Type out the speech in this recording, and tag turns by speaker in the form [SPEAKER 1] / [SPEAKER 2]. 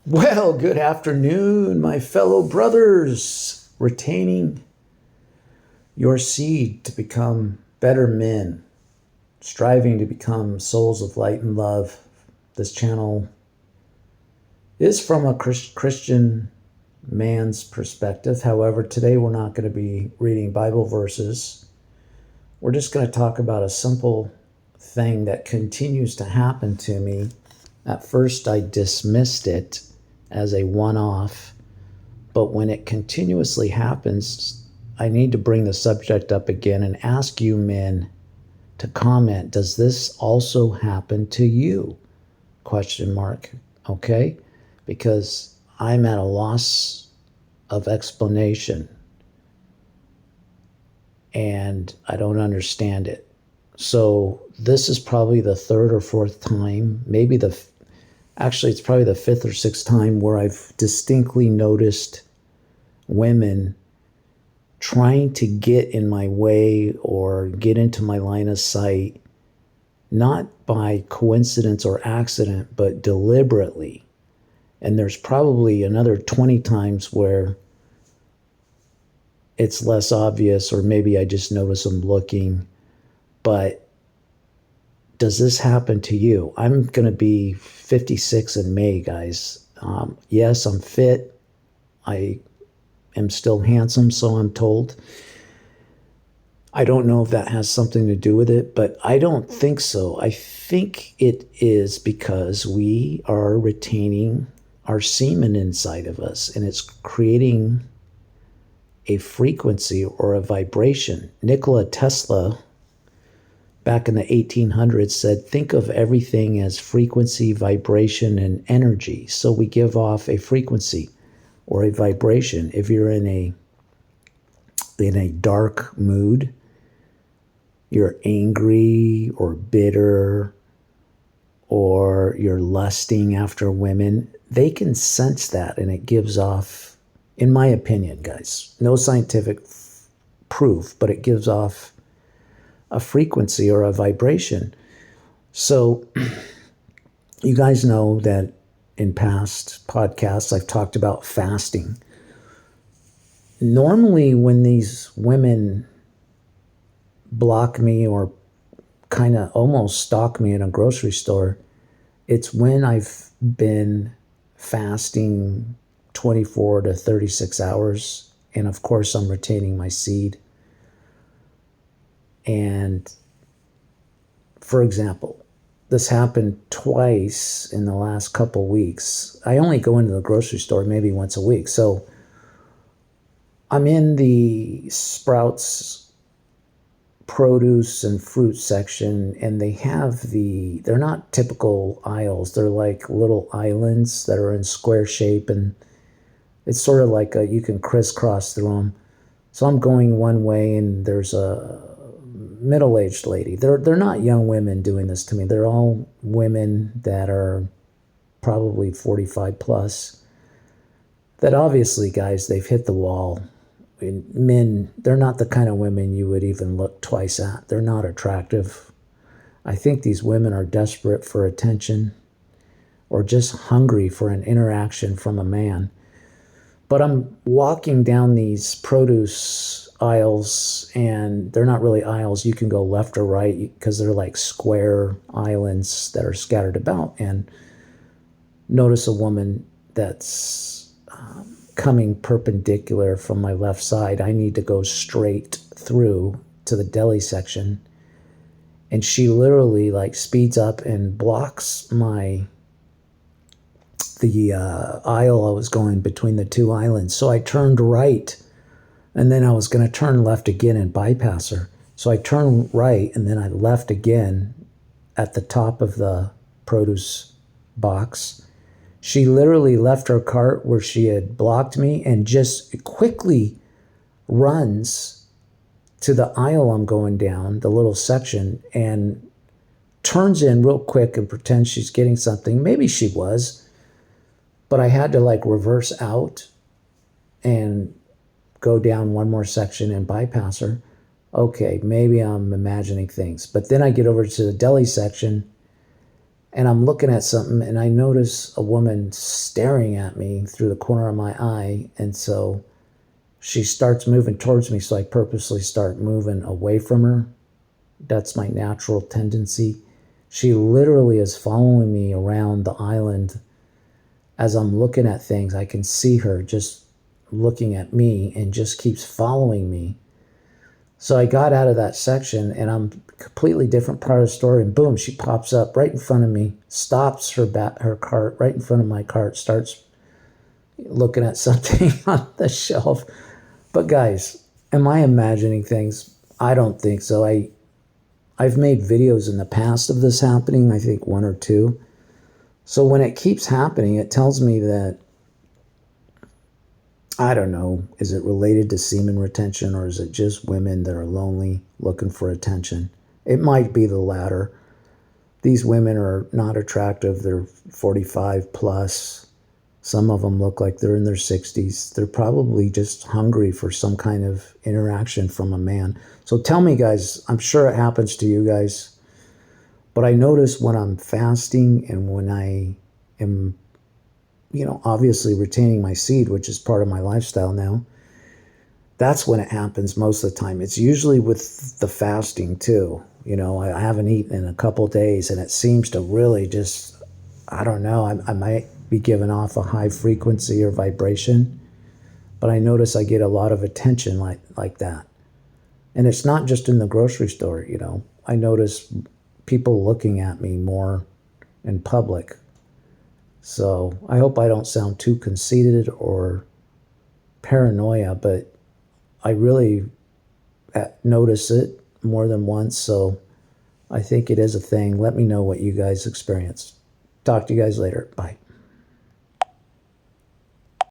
[SPEAKER 1] Well, good afternoon, my fellow brothers. Retaining your seed to become better men, striving to become souls of light and love. This channel is from a Christian man's perspective. However, today we're not going to be reading Bible verses. We're just going to talk about a simple thing that continues to happen to me. At first, I dismissed it as a one-off, but when it continuously happens, I need to bring the subject up again and ask you men to comment. Does this also happen to you? Question mark. Okay? Because I'm at a loss of explanation and I don't understand it. So this is probably the third or fourth time, actually it's probably the fifth or sixth time where I've distinctly noticed women trying to get in my way or get into my line of sight, not by coincidence or accident, but deliberately. And there's probably another 20 times where it's less obvious, or maybe I just notice them looking. But does this happen to you? I'm going to be 56 in May, guys. Yes, I'm fit. I am still handsome, so I'm told. I don't know if that has something to do with it, but I don't think so. I think it is because we are retaining our semen inside of us, and it's creating a frequency or a vibration. Nikola Tesla, back in the 1800s, said, think of everything as frequency, vibration, and energy. So we give off a frequency or a vibration. If you're in a dark mood, you're angry or bitter, or you're lusting after women, they can sense that, and it gives off, in my opinion, guys, no scientific proof, but it gives off a frequency or a vibration. So you guys know that in past podcasts I've talked about fasting. Normally when these women block me or kind of almost stalk me in a grocery store, it's when I've been fasting 24 to 36 hours, and of course I'm retaining my seed. And for example, this happened twice in the last couple weeks. I only go into the grocery store maybe once a week. So I'm in the Sprouts produce and fruit section, and they're not typical aisles. They're like little islands that are in square shape, and it's sort of like you can crisscross through them. So I'm going one way, and there's a middle-aged lady. They're not young women doing this to me. They're all women that are probably 45 plus, that obviously, guys, they've hit the wall. Men, they're not the kind of women you would even look twice at. They're not attractive. I think these women are desperate for attention or just hungry for an interaction from a man. But I'm walking down these produce aisles, and they're not really aisles. You can go left or right because they're like square islands that are scattered about, and notice a woman that's coming perpendicular from my left side. I need to go straight through to the deli section, and she literally like speeds up and blocks the aisle I was going between the two islands. So I turned right, and then I was going to turn left again and bypass her. So I turned right, and then I left again at the top of the produce box. She literally left her cart where she had blocked me and just quickly runs to the aisle I'm going down, the little section, and turns in real quick and pretends she's getting something. Maybe she was, but I had to like reverse out and go down one more section and bypass her. Okay, maybe I'm imagining things. But then I get over to the deli section, and I'm looking at something and I notice a woman staring at me through the corner of my eye. And so she starts moving towards me. So I purposely start moving away from her. That's my natural tendency. She literally is following me around the island as I'm looking at things. I can see her just looking at me and just keeps following me. So I got out of that section and I'm completely different part of the story. And boom, she pops up right in front of me, stops her cart right in front of my cart, starts looking at something on the shelf. But guys, am I imagining things? I don't think so. I've made videos in the past of this happening, I think one or two. So when it keeps happening, it tells me that, I don't know, is it related to semen retention or is it just women that are lonely looking for attention? It might be the latter. These women are not attractive. They're 45 plus. Some of them look like they're in their 60s. They're probably just hungry for some kind of interaction from a man. So tell me, guys, I'm sure it happens to you guys, but I notice when I'm fasting and when I am, obviously retaining my seed, which is part of my lifestyle now, that's when it happens most of the time. It's usually with the fasting too. I haven't eaten in a couple days and it seems to really just, I don't know, I might be giving off a high frequency or vibration, but I notice I get a lot of attention like that. And it's not just in the grocery store, I notice people looking at me more in public. So I hope I don't sound too conceited or paranoia, but I really notice it more than once. So I think it is a thing. Let me know what you guys experience. Talk to you guys later. Bye.